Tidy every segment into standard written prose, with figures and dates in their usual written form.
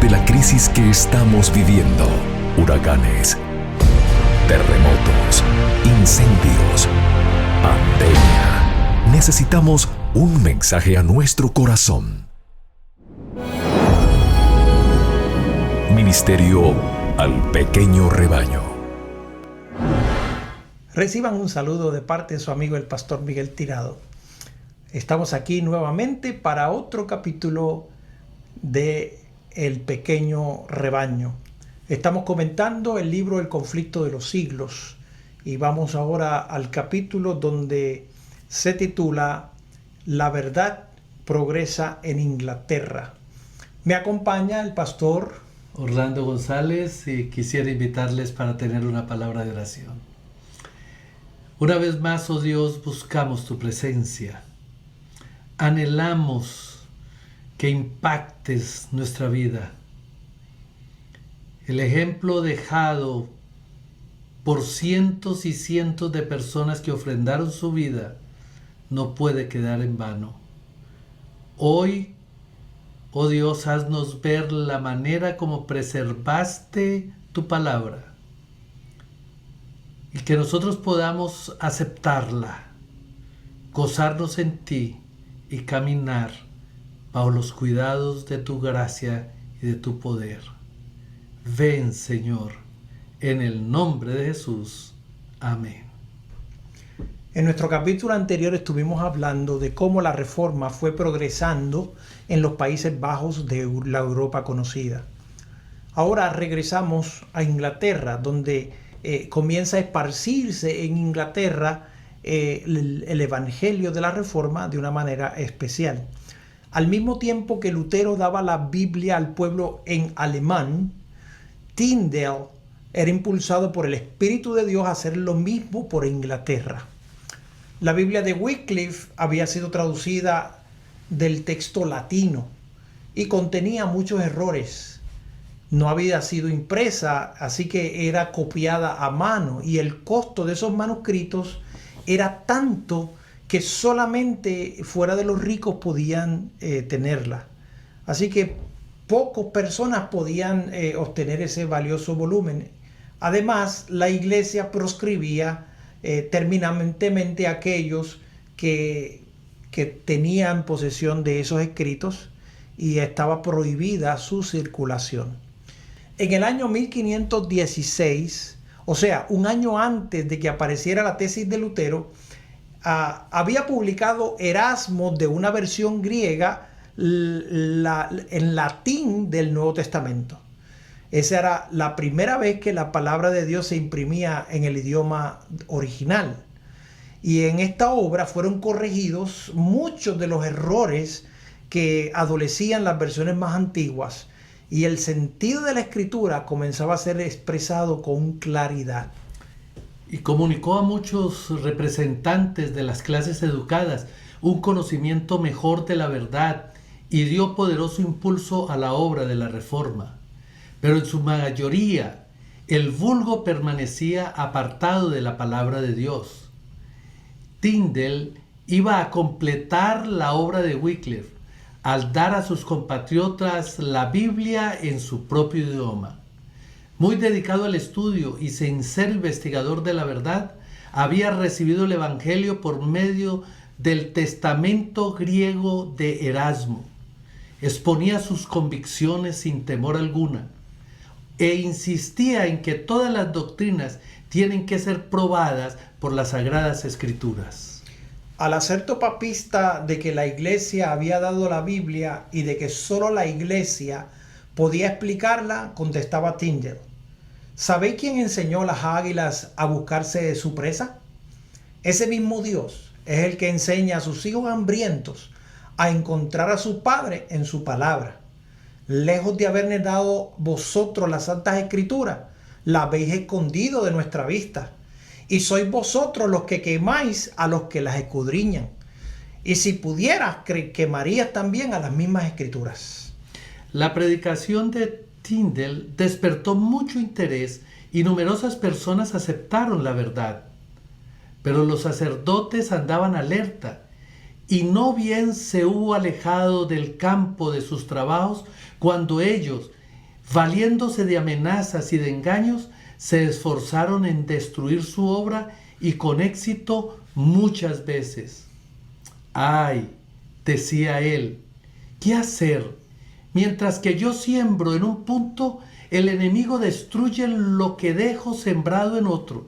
de la crisis que estamos viviendo. Huracanes, terremotos, incendios, pandemia. Necesitamos un mensaje a nuestro corazón. Ministerio al pequeño rebaño. Reciban un saludo de parte de su amigo el pastor Miguel Tirado. Estamos aquí nuevamente para otro capítulo de El pequeño rebaño. Estamos comentando el libro El conflicto de los siglos y vamos ahora al capítulo donde se titula La verdad progresa en Inglaterra. Me acompaña el pastor Orlando González y quisiera invitarles para tener una palabra de oración. Una vez más, oh Dios, buscamos tu presencia. Anhelamos que impactes nuestra vida. El ejemplo dejado por cientos y cientos de personas que ofrendaron su vida no puede quedar en vano. Hoy, oh Dios, haznos ver la manera como preservaste tu palabra y que nosotros podamos aceptarla, gozarnos en ti y caminar bajo los cuidados de tu gracia y de tu poder. Ven, Señor, en el nombre de Jesús. Amén. En nuestro capítulo anterior estuvimos hablando de cómo la reforma fue progresando en los Países Bajos de la Europa conocida. Ahora regresamos a Inglaterra, donde comienza a esparcirse en Inglaterra el Evangelio de la Reforma de una manera especial. Al mismo tiempo que Lutero daba la Biblia al pueblo en alemán, Tyndale era impulsado por el Espíritu de Dios a hacer lo mismo por Inglaterra. La Biblia de Wycliffe había sido traducida del texto latino y contenía muchos errores. No había sido impresa, así que era copiada a mano y el costo de esos manuscritos era tanto que solamente fuera de los ricos podían tenerla. Así que pocas personas podían obtener ese valioso volumen. Además, la iglesia proscribía terminantemente a aquellos que tenían posesión de esos escritos y estaba prohibida su circulación. En el año 1516, o sea, un año antes de que apareciera la tesis de Lutero, había publicado Erasmo de una versión griega en latín del Nuevo Testamento. Esa era la primera vez que la palabra de Dios se imprimía en el idioma original. Y en esta obra fueron corregidos muchos de los errores que adolecían las versiones más antiguas. Y el sentido de la escritura comenzaba a ser expresado con claridad. Y comunicó a muchos representantes de las clases educadas un conocimiento mejor de la verdad y dio poderoso impulso a la obra de la Reforma. Pero en su mayoría, el vulgo permanecía apartado de la palabra de Dios. Tyndale iba a completar la obra de Wycliffe al dar a sus compatriotas la Biblia en su propio idioma. Muy dedicado al estudio y sin ser investigador de la verdad, había recibido el Evangelio por medio del testamento griego de Erasmo. Exponía sus convicciones sin temor alguna e insistía en que todas las doctrinas tienen que ser probadas por las Sagradas Escrituras. Al acerto papista de que la iglesia había dado la Biblia y de que solo la iglesia podía explicarla, contestaba Tyndale: ¿sabéis quién enseñó a las águilas a buscarse de su presa? Ese mismo Dios es el que enseña a sus hijos hambrientos a encontrar a su Padre en su palabra. Lejos de habernos dado vosotros las santas escrituras, la habéis escondido de nuestra vista. Y sois vosotros los que quemáis a los que las escudriñan. Y si pudieras, quemarías también a las mismas escrituras. La predicación de Tyndale despertó mucho interés y numerosas personas aceptaron la verdad. Pero los sacerdotes andaban alerta y no bien se hubo alejado del campo de sus trabajos cuando ellos, Valiéndose de amenazas y de engaños, se esforzaron en destruir su obra y con éxito muchas veces. ¡Ay!, decía él, ¿qué hacer? Mientras que yo siembro en un punto, el enemigo destruye lo que dejo sembrado en otro.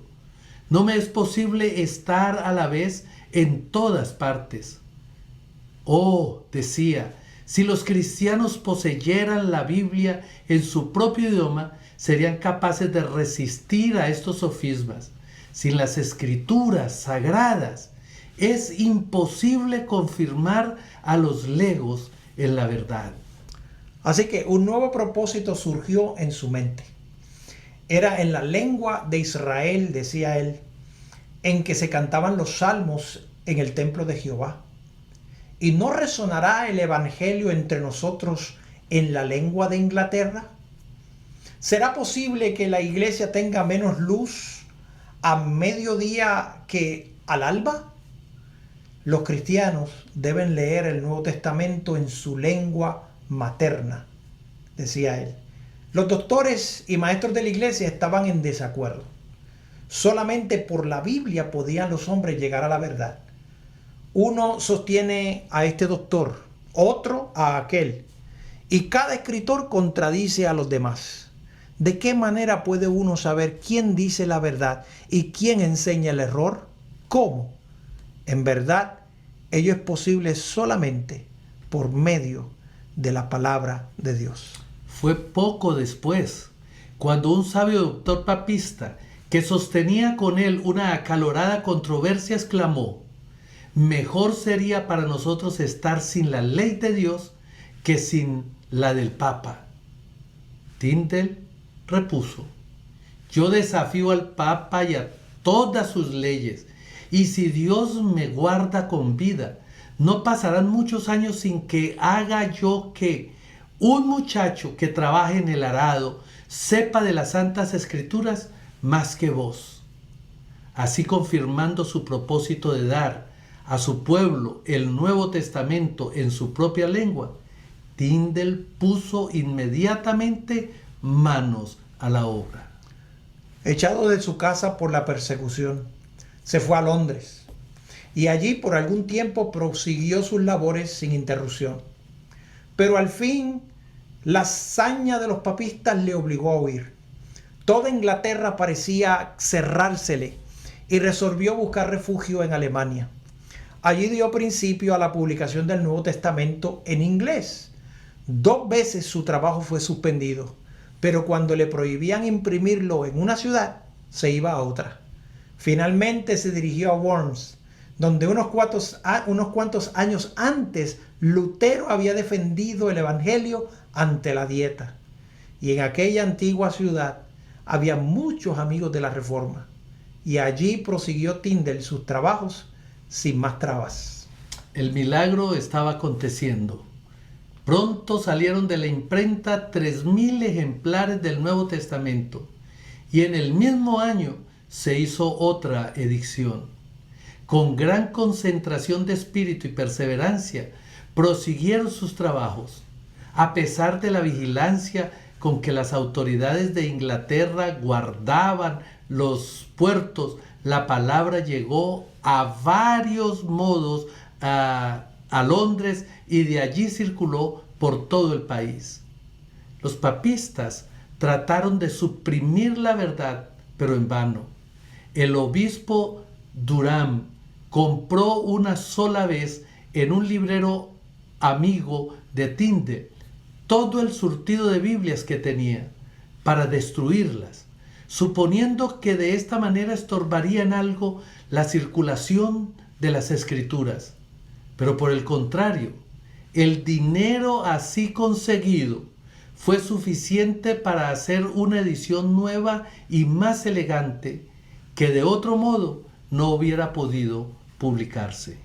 No me es posible estar a la vez en todas partes. Oh, decía, si los cristianos poseyeran la Biblia en su propio idioma, serían capaces de resistir a estos sofismas. Sin las escrituras sagradas, es imposible confirmar a los legos en la verdad. Así que un nuevo propósito surgió en su mente. Era en la lengua de Israel, decía él, en que se cantaban los salmos en el templo de Jehová. ¿Y no resonará el evangelio entre nosotros en la lengua de Inglaterra? ¿Será posible que la iglesia tenga menos luz a mediodía que al alba? Los cristianos deben leer el Nuevo Testamento en su lengua materna, decía él. Los doctores y maestros de la iglesia estaban en desacuerdo. Solamente por la Biblia podían los hombres llegar a la verdad. Uno sostiene a este doctor, otro a aquel, y cada escritor contradice a los demás. ¿De qué manera puede uno saber quién dice la verdad y quién enseña el error? ¿Cómo? En verdad, ello es posible solamente por medio de la palabra de Dios. Fue poco después, cuando un sabio doctor papista que sostenía con él una acalorada controversia exclamó: mejor sería para nosotros estar sin la ley de Dios que sin la del Papa. Tyndale repuso: yo desafío al Papa y a todas sus leyes, y si Dios me guarda con vida, no pasarán muchos años sin que haga yo que un muchacho que trabaje en el arado sepa de las Santas Escrituras más que vos. Así, confirmando su propósito de dar a su pueblo el Nuevo Testamento en su propia lengua, Tyndale puso inmediatamente manos a la obra. Echado de su casa por la persecución, se fue a Londres y allí por algún tiempo prosiguió sus labores sin interrupción. Pero al fin la saña de los papistas le obligó a huir. Toda Inglaterra parecía cerrársele y resolvió buscar refugio en Alemania. Allí dio principio a la publicación del Nuevo Testamento en inglés. 2 veces su trabajo fue suspendido, pero cuando le prohibían imprimirlo en una ciudad, se iba a otra. Finalmente se dirigió a Worms, donde unos cuantos años antes Lutero había defendido el Evangelio ante la Dieta. Y en aquella antigua ciudad había muchos amigos de la Reforma. Y allí prosiguió Tyndale sus trabajos sin más trabas. El milagro estaba aconteciendo. Pronto salieron de la imprenta 3,000 ejemplares del Nuevo Testamento. Y en el mismo año se hizo otra edición. Con gran concentración de espíritu y perseverancia, prosiguieron sus trabajos. A pesar de la vigilancia con que las autoridades de Inglaterra guardaban los puertos, la palabra llegó a varios modos a Londres y de allí circuló por todo el país. Los papistas trataron de suprimir la verdad, pero en vano. El obispo Durham compró una sola vez en un librero amigo de Tyndale todo el surtido de Biblias que tenía para destruirlas, suponiendo que de esta manera estorbaría en algo la circulación de las Escrituras. Pero por el contrario, el dinero así conseguido fue suficiente para hacer una edición nueva y más elegante que de otro modo no hubiera podido publicarse.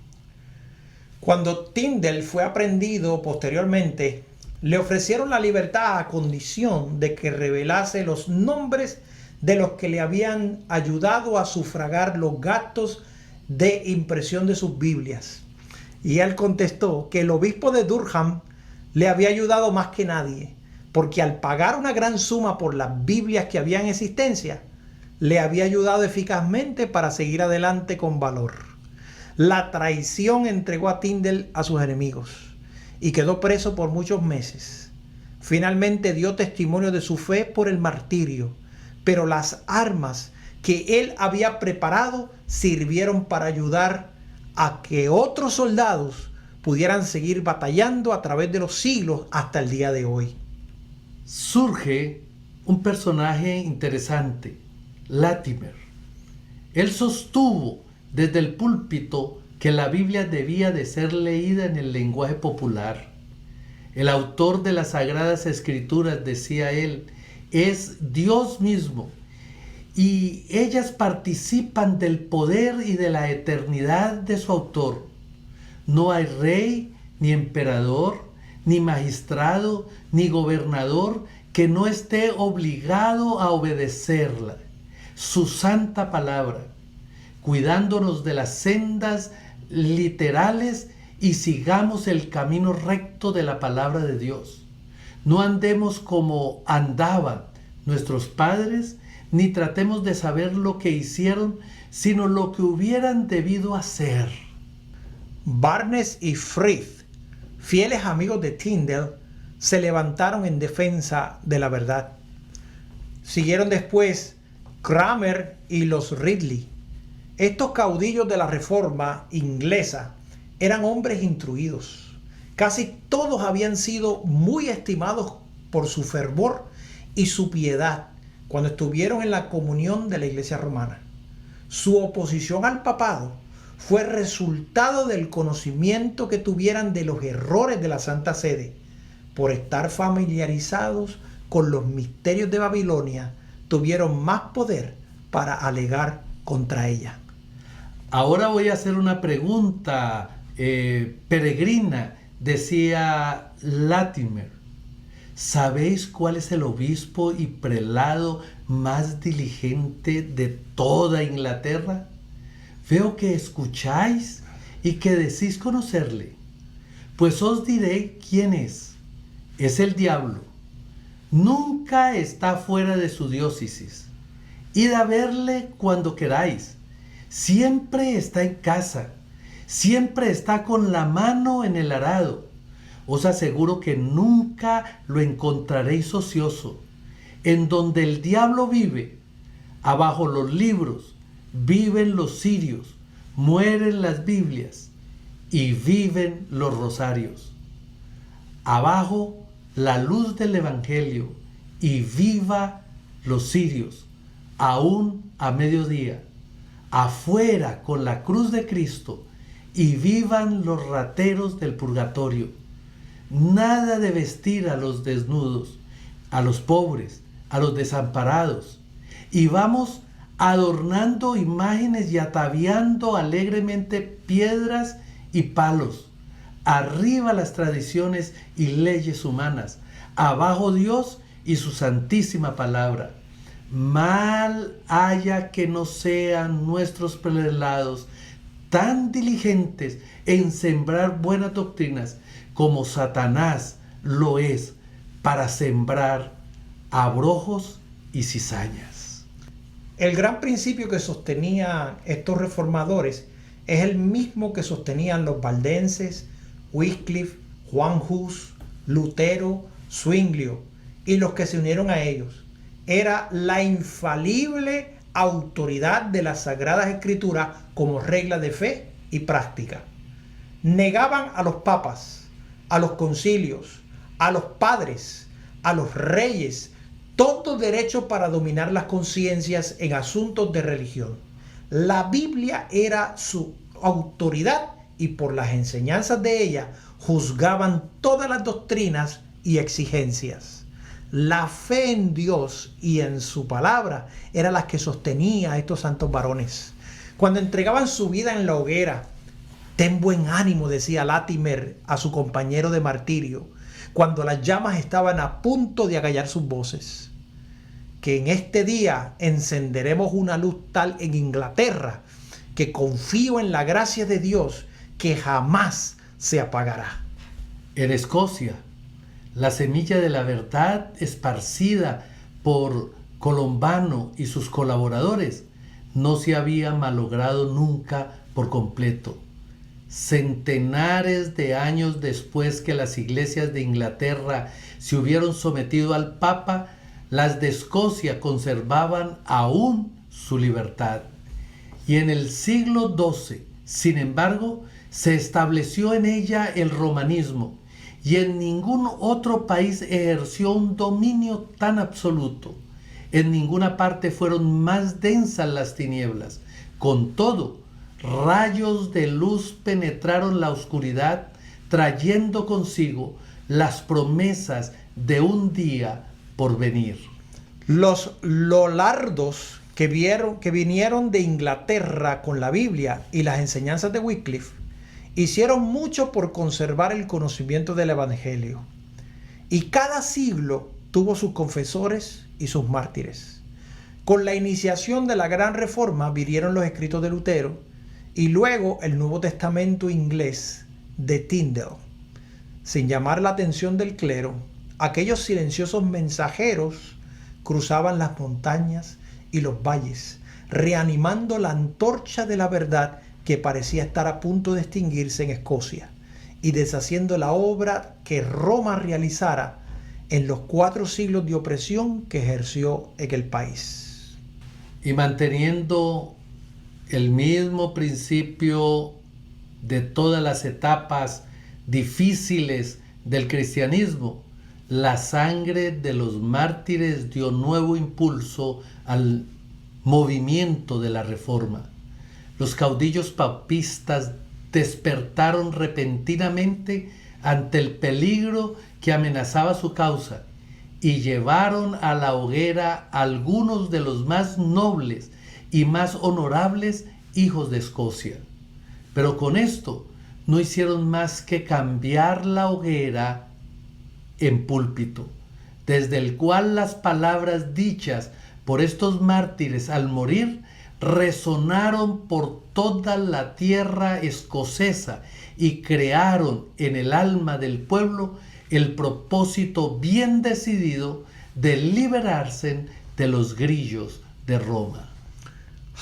Cuando Tyndale fue aprehendido posteriormente, le ofrecieron la libertad a condición de que revelase los nombres de los que le habían ayudado a sufragar los gastos de impresión de sus Biblias. Y él contestó que el obispo de Durham le había ayudado más que nadie, porque al pagar una gran suma por las Biblias que había en existencia, le había ayudado eficazmente para seguir adelante con valor. La traición entregó a Tyndale a sus enemigos y quedó preso por muchos meses. Finalmente dio testimonio de su fe por el martirio, pero las armas que él había preparado sirvieron para ayudar a que otros soldados pudieran seguir batallando a través de los siglos hasta el día de hoy. Surge un personaje interesante, Latimer. Él sostuvo desde el púlpito que la Biblia debía de ser leída en el lenguaje popular. El autor de las Sagradas Escrituras, decía él, es Dios mismo, y ellas participan del poder y de la eternidad de su autor. No hay rey, ni emperador, ni magistrado, ni gobernador que no esté obligado a obedecerla, su santa palabra, cuidándonos de las sendas literales y sigamos el camino recto de la palabra de Dios. No andemos como andaban nuestros padres, ni tratemos de saber lo que hicieron, sino lo que hubieran debido hacer. Barnes y Frith, fieles amigos de Tyndale, se levantaron en defensa de la verdad. Siguieron después Cranmer y los Ridley. Estos caudillos de la Reforma inglesa eran hombres instruidos. Casi todos habían sido muy estimados por su fervor y su piedad cuando estuvieron en la comunión de la Iglesia romana. Su oposición al papado fue resultado del conocimiento que tuvieran de los errores de la Santa Sede. Por estar familiarizados con los misterios de Babilonia, tuvieron más poder para alegar contra ella. Ahora voy a hacer una pregunta peregrina, decía Latimer. ¿Sabéis cuál es el obispo y prelado más diligente de toda Inglaterra? Veo que escucháis y que decís conocerle. Pues os diré quién es. Es el diablo. Nunca está fuera de su diócesis. Id a verle cuando queráis. Siempre está en casa. Siempre está con la mano en el arado. Os aseguro que nunca lo encontraréis ocioso. En donde el diablo vive, abajo los libros, viven los cirios, mueren las Biblias y viven los rosarios. Abajo la luz del Evangelio y viva los cirios, aún a mediodía. Afuera con la cruz de Cristo y vivan los rateros del purgatorio. Nada de vestir a los desnudos, a los pobres, a los desamparados. Y vamos adornando imágenes y ataviando alegremente piedras y palos. Arriba las tradiciones y leyes humanas. Abajo Dios y su santísima palabra. Mal haya que no sean nuestros prelados tan diligentes en sembrar buenas doctrinas como Satanás lo es para sembrar abrojos y cizañas. El gran principio que sostenía estos reformadores es el mismo que sostenían los valdenses, Wycliffe, Juan Hus, Lutero, Zwinglio y los que se unieron a ellos. Era la infalible autoridad de las Sagradas Escrituras como regla de fe y práctica. Negaban a los papas, a los concilios, a los padres, a los reyes, todo derecho para dominar las conciencias en asuntos de religión. La Biblia era su autoridad y por las enseñanzas de ella juzgaban todas las doctrinas y exigencias. La fe en Dios y en su palabra era la que sostenía a estos santos varones. Cuando entregaban su vida en la hoguera, ten buen ánimo, decía Latimer a su compañero de martirio, cuando las llamas estaban a punto de acallar sus voces. Que en este día encenderemos una luz tal en Inglaterra que confío en la gracia de Dios que jamás se apagará. En Escocia, La semilla de la verdad esparcida por Colombano y sus colaboradores no se había malogrado nunca por completo. Centenares de años después que las iglesias de Inglaterra se hubieron sometido al Papa, las de Escocia conservaban aún su libertad. Y en el siglo XII, sin embargo, se estableció en ella el romanismo, y en ningún otro país ejerció un dominio tan absoluto. En ninguna parte fueron más densas las tinieblas. Con todo, rayos de luz penetraron la oscuridad, trayendo consigo las promesas de un día por venir. Los lollardos que vinieron de Inglaterra con la Biblia y las enseñanzas de Wycliffe hicieron mucho por conservar el conocimiento del Evangelio. Y cada siglo tuvo sus confesores y sus mártires. Con la iniciación de la Gran Reforma vinieron los escritos de Lutero y luego el Nuevo Testamento inglés de Tyndale. Sin llamar la atención del clero, aquellos silenciosos mensajeros cruzaban las montañas y los valles, reanimando la antorcha de la verdad que parecía estar a punto de extinguirse en Escocia y deshaciendo la obra que Roma realizara en los 4 siglos de opresión que ejerció en el país. Y manteniendo el mismo principio de todas las etapas difíciles del cristianismo, la sangre de los mártires dio nuevo impulso al movimiento de la Reforma. Los caudillos papistas despertaron repentinamente ante el peligro que amenazaba su causa y llevaron a la hoguera a algunos de los más nobles y más honorables hijos de Escocia. Pero con esto no hicieron más que cambiar la hoguera en púlpito, desde el cual las palabras dichas por estos mártires al morir resonaron por toda la tierra escocesa y crearon en el alma del pueblo el propósito bien decidido de liberarse de los grillos de Roma.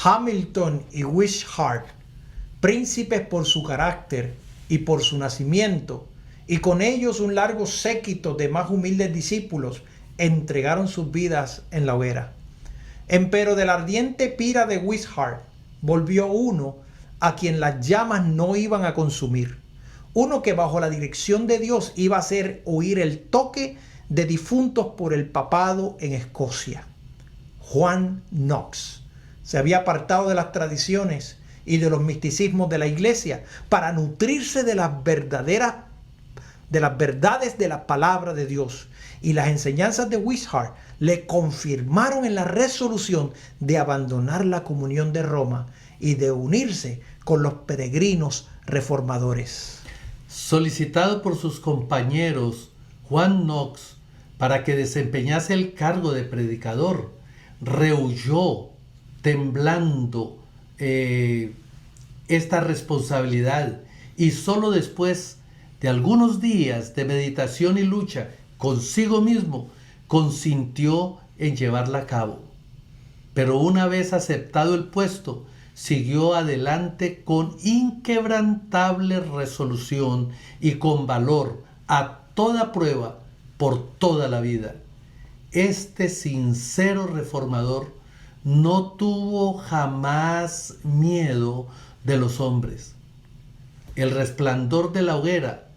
Hamilton y Wishart, príncipes por su carácter y por su nacimiento, y con ellos un largo séquito de más humildes discípulos, entregaron sus vidas en la hoguera. Empero de la ardiente pira de Wishart volvió uno a quien las llamas no iban a consumir, uno que bajo la dirección de Dios iba a hacer oír el toque de difuntos por el papado en Escocia. Juan Knox se había apartado de las tradiciones y de los misticismos de la iglesia para nutrirse de las verdades de la palabra de Dios, y las enseñanzas de Wishart le confirmaron en la resolución de abandonar la comunión de Roma y de unirse con los peregrinos reformadores. Solicitado por sus compañeros, Juan Knox, para que desempeñase el cargo de predicador, rehuyó temblando esta responsabilidad, y solo después de algunos días de meditación y lucha consigo mismo, consintió en llevarla a cabo. Pero una vez aceptado el puesto, siguió adelante con inquebrantable resolución y con valor a toda prueba por toda la vida. Este sincero reformador no tuvo jamás miedo de los hombres. El resplandor de la hoguera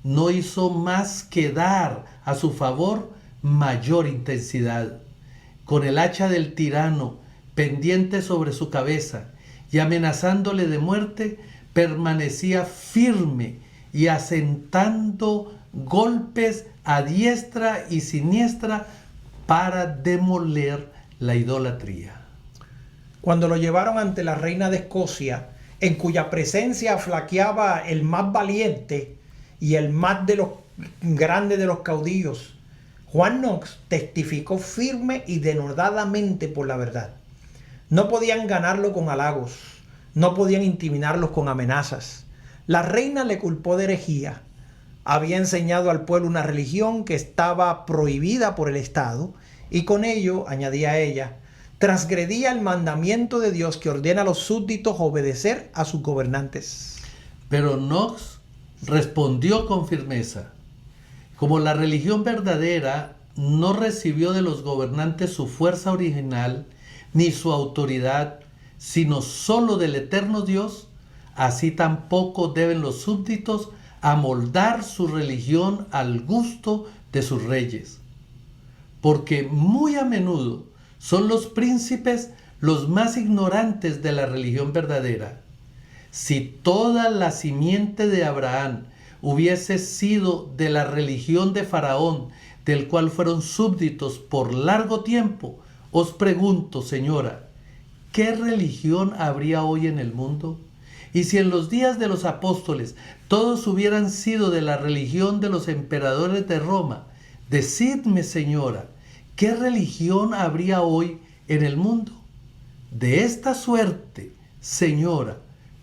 no hizo más que dar a su favor mayor intensidad. Con el hacha del tirano pendiente sobre su cabeza y amenazándole de muerte, permanecía firme y asentando golpes a diestra y siniestra para demoler la idolatría. Cuando lo llevaron ante la reina de Escocia, en cuya presencia flaqueaba el más valiente y el más de los grandes de los caudillos, Juan Knox testificó firme y denodadamente por la verdad. No podían ganarlo con halagos, no podían intimidarlos con amenazas. La reina le culpó de herejía, Había enseñado al pueblo una religión que estaba prohibida por el Estado y con ello, añadía ella, transgredía el mandamiento de Dios que ordena a los súbditos obedecer a sus gobernantes. Pero Knox respondió con firmeza: como la religión verdadera no recibió de los gobernantes su fuerza original ni su autoridad, sino solo del eterno Dios, así tampoco deben los súbditos amoldar su religión al gusto de sus reyes. Porque muy a menudo son los príncipes los más ignorantes de la religión verdadera. Si toda la simiente de Abraham hubiese sido de la religión de Faraón, del cual fueron súbditos por largo tiempo, os pregunto, señora, ¿qué religión habría hoy en el mundo? Y si en los días de los apóstoles todos hubieran sido de la religión de los emperadores de Roma, decidme, señora, ¿qué religión habría hoy en el mundo? De esta suerte, señora,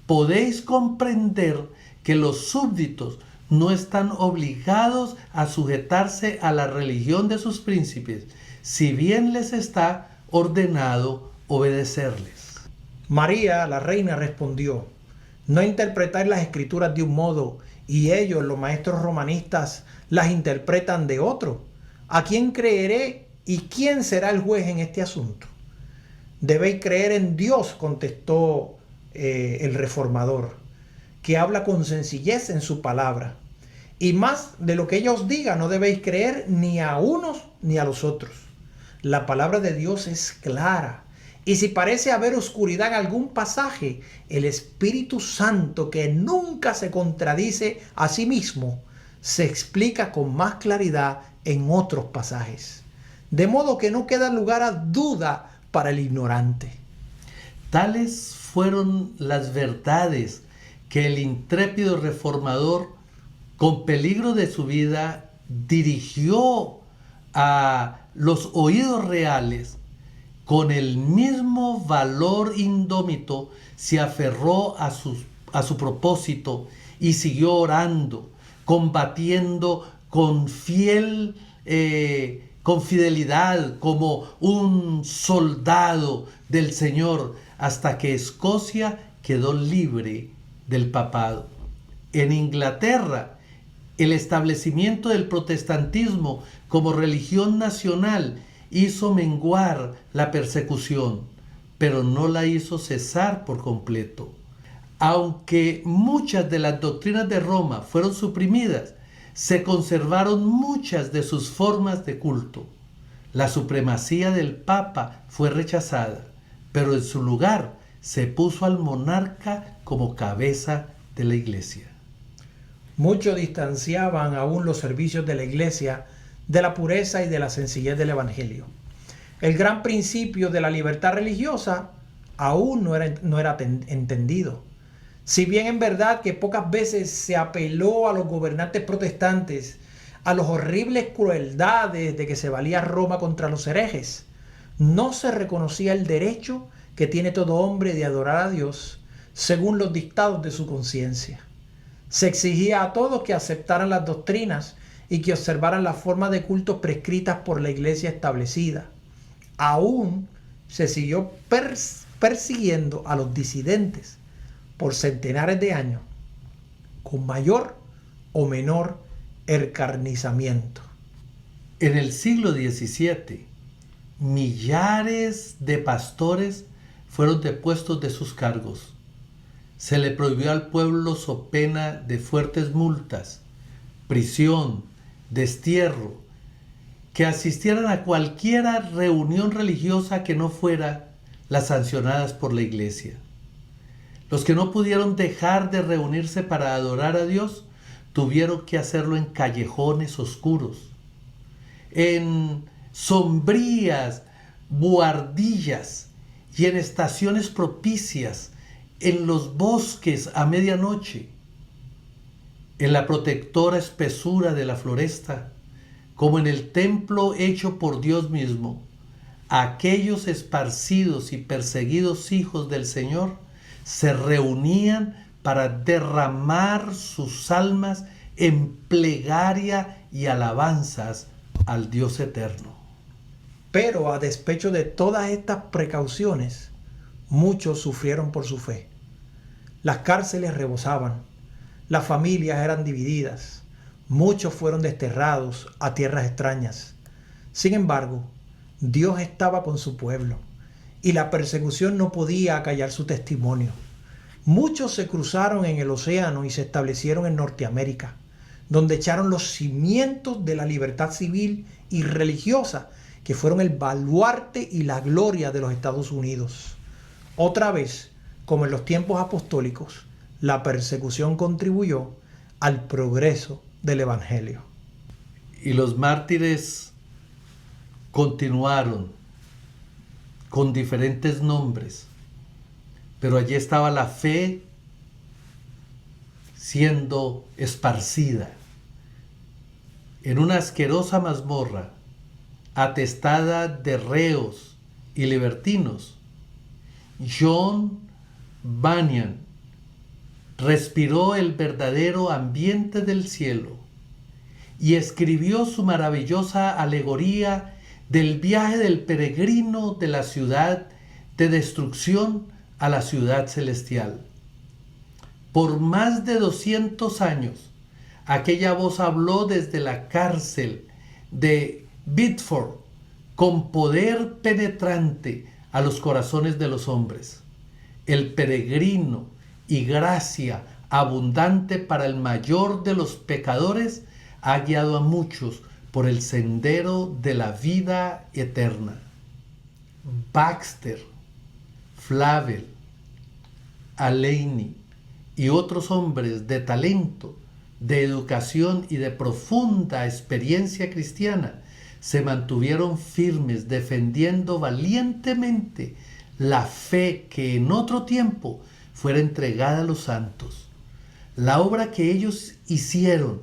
podéis comprender que los súbditos no están obligados a sujetarse a la religión de sus príncipes, si bien les está ordenado obedecerles. María, la reina, respondió: no interpretáis las escrituras de un modo y ellos, los maestros romanistas, las interpretan de otro. ¿A quién creeré y quién será el juez en este asunto? Debéis creer en Dios, contestó el reformador, que habla con sencillez en su palabra. Y más de lo que ellos digan, no debéis creer ni a unos ni a los otros. La palabra de Dios es clara. Y si parece haber oscuridad en algún pasaje, el Espíritu Santo, que nunca se contradice a sí mismo, se explica con más claridad en otros pasajes. De modo que no queda lugar a duda para el ignorante. Tales fueron las verdades que el intrépido reformador, con peligro de su vida, dirigió a los oídos reales. Con el mismo valor indómito se aferró a su propósito y siguió orando, combatiendo con fidelidad como un soldado del Señor, hasta que Escocia quedó libre del papado. En Inglaterra, el establecimiento del protestantismo como religión nacional hizo menguar la persecución, pero no la hizo cesar por completo. Aunque muchas de las doctrinas de Roma fueron suprimidas, se conservaron muchas de sus formas de culto. La supremacía del Papa fue rechazada, pero en su lugar se puso al monarca como cabeza de la Iglesia. Muchos distanciaban aún los servicios de la Iglesia de la pureza y de la sencillez del Evangelio. El gran principio de la libertad religiosa aún no era entendido. Si bien en verdad que pocas veces se apeló a los gobernantes protestantes a las horribles crueldades de que se valía Roma contra los herejes, no se reconocía el derecho que tiene todo hombre de adorar a Dios según los dictados de su conciencia. Se exigía a todos que aceptaran las doctrinas y que observaran las formas de culto prescritas por la iglesia establecida. Aún se siguió persiguiendo a los disidentes por centenares de años, con mayor o menor encarnizamiento. En el siglo XVII, millares de pastores fueron depuestos de sus cargos. Se le prohibió al pueblo, so pena de fuertes multas, prisión, destierro, que asistieran a cualquiera reunión religiosa que no fuera las sancionadas por la iglesia. Los que no pudieron dejar de reunirse para adorar a Dios tuvieron que hacerlo en callejones oscuros, en sombrías buhardillas y en estaciones propicias, en los bosques a medianoche, en la protectora espesura de la floresta, como en el templo hecho por Dios mismo. Aquellos esparcidos y perseguidos hijos del Señor se reunían para derramar sus almas en plegaria y alabanzas al Dios eterno. Pero a despecho de todas estas precauciones, muchos sufrieron por su fe. Las cárceles rebosaban, las familias eran divididas, muchos fueron desterrados a tierras extrañas. Sin embargo, Dios estaba con su pueblo y la persecución no podía acallar su testimonio. Muchos se cruzaron en el océano y se establecieron en Norteamérica, donde echaron los cimientos de la libertad civil y religiosa que fueron el baluarte y la gloria de los Estados Unidos. Otra vez, como en los tiempos apostólicos, la persecución contribuyó al progreso del Evangelio. Y los mártires continuaron con diferentes nombres, pero allí estaba la fe siendo esparcida en una asquerosa mazmorra atestada de reos y libertinos. John Bunyan respiró el verdadero ambiente del cielo y escribió su maravillosa alegoría del viaje del peregrino de la ciudad de destrucción a la ciudad celestial. Por más de 200 años, aquella voz habló desde la cárcel de Biddeford con poder penetrante a los corazones de los hombres. El peregrino y gracia abundante para el mayor de los pecadores ha guiado a muchos por el sendero de la vida eterna. Baxter, Flavel, Allegheny y otros hombres de talento, de educación y de profunda experiencia cristiana se mantuvieron firmes defendiendo valientemente la fe que en otro tiempo fuera entregada a los santos. La obra que ellos hicieron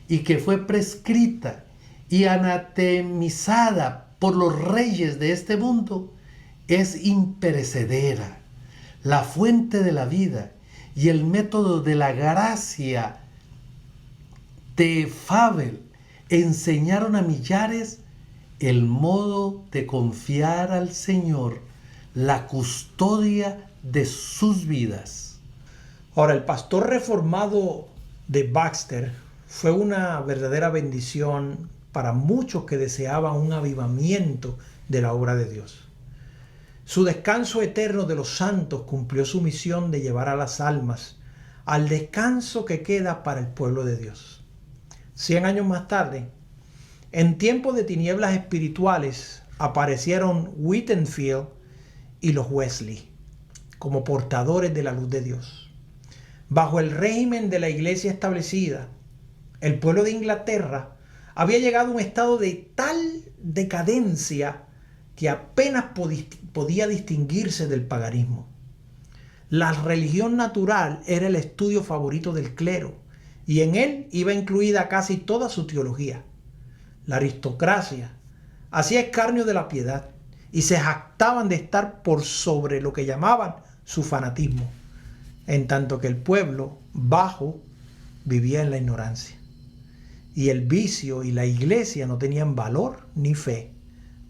y que fue prescrita y anatemizada por los reyes de este mundo es imperecedera. La fuente de la vida y el método de la gracia de Flavel enseñaron a millares el modo de confiar al Señor la custodia de sus vidas. Ahora, el pastor reformado de Baxter fue una verdadera bendición para muchos que deseaban un avivamiento de la obra de Dios. Su descanso eterno de los santos cumplió su misión de llevar a las almas al descanso que queda para el pueblo de Dios. 100 años más tarde, en tiempos de tinieblas espirituales, aparecieron Whitefield y los Wesley como portadores de la luz de Dios. Bajo el régimen de la iglesia establecida, el pueblo de Inglaterra había llegado a un estado de tal decadencia que apenas podía distinguirse del paganismo. La religión natural era el estudio favorito del clero y en él iba incluida casi toda su teología. La aristocracia hacía escarnio de la piedad y se jactaban de estar por sobre lo que llamaban su fanatismo, en tanto que el pueblo bajo vivía en la ignorancia. Y el vicio y la iglesia no tenían valor ni fe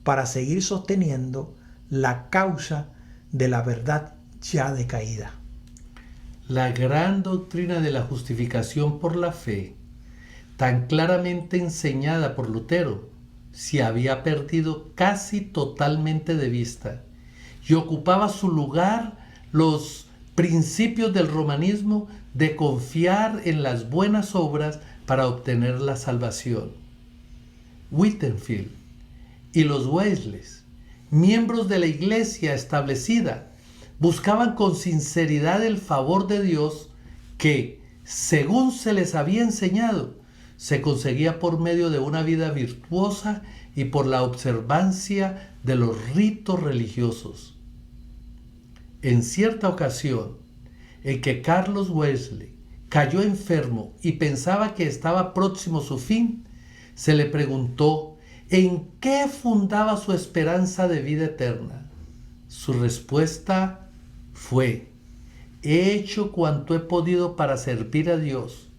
para seguir sosteniendo la causa de la verdad ya decaída. La gran doctrina de la justificación por la fe, tan claramente enseñada por Lutero, se había perdido casi totalmente de vista y ocupaba su lugar los principios del romanismo de confiar en las buenas obras para obtener la salvación. Whitefield y los Wesleys, miembros de la iglesia establecida, buscaban con sinceridad el favor de Dios que, según se les había enseñado, se conseguía por medio de una vida virtuosa y por la observancia de los ritos religiosos. En cierta ocasión, en que Carlos Wesley cayó enfermo y pensaba que estaba próximo su fin, se le preguntó en qué fundaba su esperanza de vida eterna. Su respuesta fue: he hecho cuanto he podido para servir a Dios,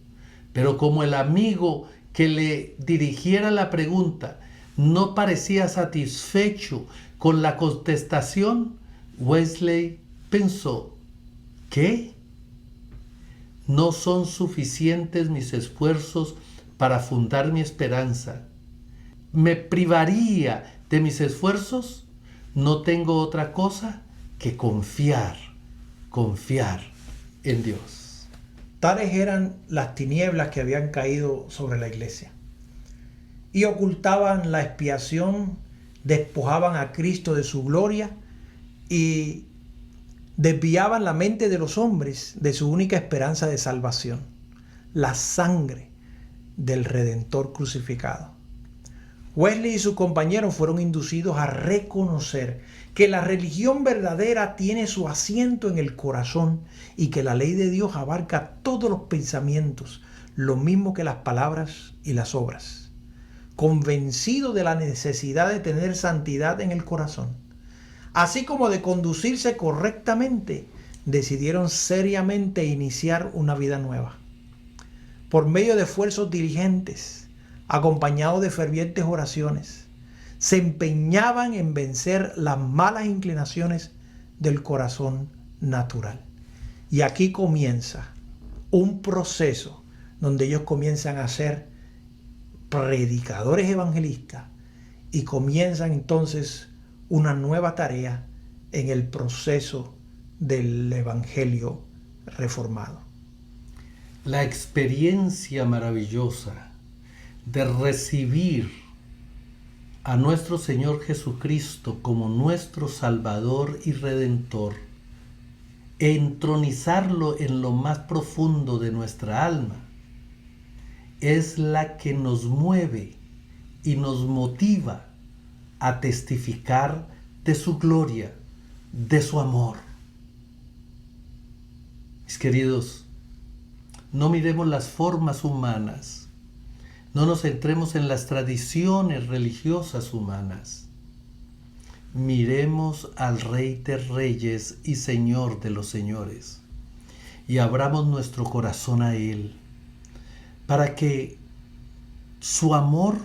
Pero como el amigo que le dirigiera la pregunta no parecía satisfecho con la contestación, Wesley pensó, ¿qué? No son suficientes mis esfuerzos para fundar mi esperanza. ¿Me privaría de mis esfuerzos? No tengo otra cosa que confiar en Dios. Tales eran las tinieblas que habían caído sobre la iglesia y ocultaban la expiación, despojaban a Cristo de su gloria y desviaban la mente de los hombres de su única esperanza de salvación, la sangre del Redentor crucificado. Wesley y sus compañeros fueron inducidos a reconocer que la religión verdadera tiene su asiento en el corazón y que la ley de Dios abarca todos los pensamientos, lo mismo que las palabras y las obras. Convencidos de la necesidad de tener santidad en el corazón, así como de conducirse correctamente, decidieron seriamente iniciar una vida nueva. Por medio de esfuerzos diligentes, acompañados de fervientes oraciones, se empeñaban en vencer las malas inclinaciones del corazón natural. Y aquí comienza un proceso donde ellos comienzan a ser predicadores evangelistas y comienzan entonces una nueva tarea en el proceso del evangelio reformado. La experiencia maravillosa de recibir a nuestro Señor Jesucristo como nuestro Salvador y Redentor, e entronizarlo en lo más profundo de nuestra alma, es la que nos mueve y nos motiva a testificar de su gloria, de su amor. Mis queridos, no miremos las formas humanas, no nos centremos en las tradiciones religiosas humanas. Miremos al Rey de Reyes y Señor de los Señores y abramos nuestro corazón a Él para que su amor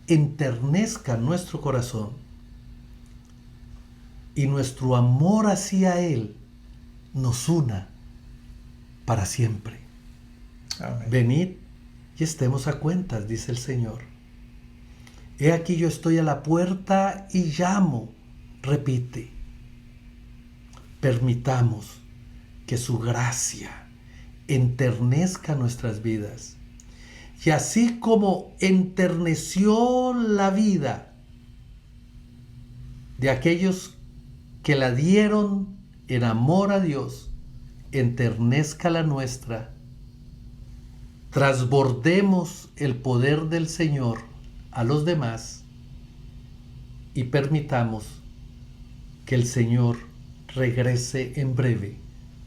enternezca nuestro corazón y nuestro amor hacia Él nos una para siempre. Amén. Venid y estemos a cuentas, dice el Señor. He aquí yo estoy a la puerta y llamo, repite. Permitamos que su gracia enternezca nuestras vidas. Y así como enterneció la vida de aquellos que la dieron en amor a Dios, enternezca la nuestra. Trasbordemos el poder del Señor a los demás y permitamos que el Señor regrese en breve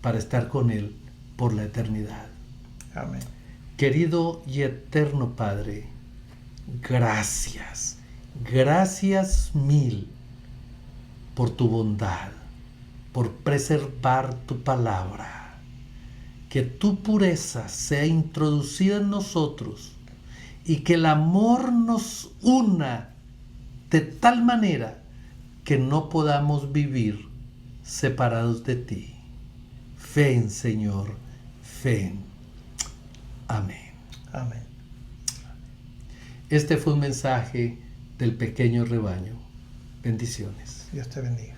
para estar con Él por la eternidad. Amén. Querido y eterno Padre, gracias, gracias mil por tu bondad, por preservar tu palabra. Que tu pureza sea introducida en nosotros y que el amor nos una de tal manera que no podamos vivir separados de ti. Ven, Señor, ven. Amén. Amén. Este fue un mensaje del pequeño rebaño. Bendiciones. Dios te bendiga.